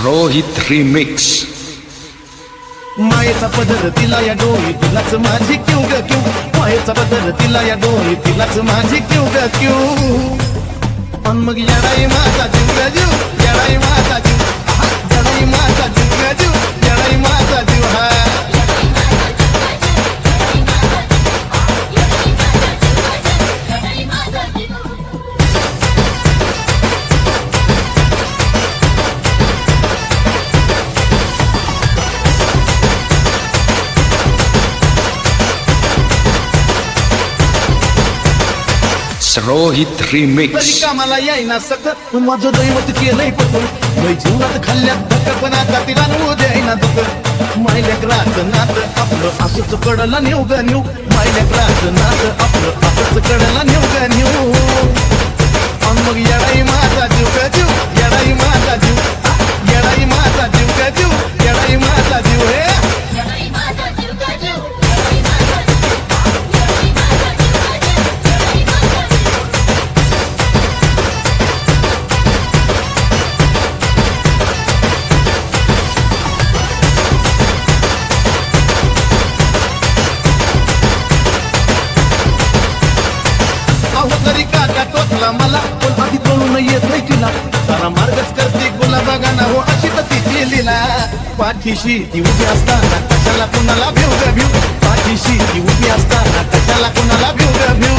Rohit remix. मायेचा पदर तिला या डोळी तिलाच माझी क्यू ग क्यू. मायेचा पदर तिला या डोळी तिलाच माझी क्यू ग क्यू. पण मग येडाई माझा जीव ग जीव, येडाई माझा जीव, येडाई माझा जीव ग जीव, येडाई माझा जीव. हा रोहित तरी रिमिक्स. कामाला यायना सतत माझं दैवत केलंय पटून. लय जीवनात खाल्ल्यात धक्का पण आता तिला नवू द्यायना दुःख. मायलेकराचं नातं आपलं असंच कडला नेऊ ग नेऊ. मायलेकराचं नातं आपलं असंच कडला नेऊ ग नेऊ. आणि मग येडाई माझा जीव ग जीव, येडाई माझा जीव, येडाई माझा जीव ग जीव, येडाई माझा जीव. हे तरी काका टोचला मला पण आधी कळून येत नाही तिला. सारा मार्गच करते गुलाबागाना हो अशी तर तिची लीला. पाठीशी ती उभी असताना कशाला कुणाला भिव ग भिव. पाठीशी ती उभी असताना कशाला कुणाला भिव ग भिव.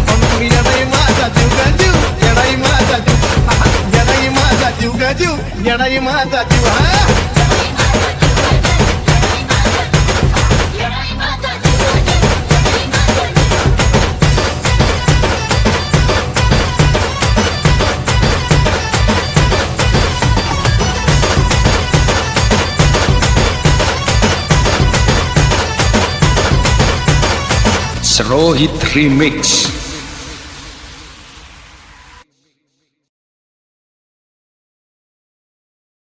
पण येडाई माझा जीव ग जीव, येडाई माझा जीव, येडाई माझा जीव ग जीव, येडाई माझा जीव. हा रोहित रिमिक्स.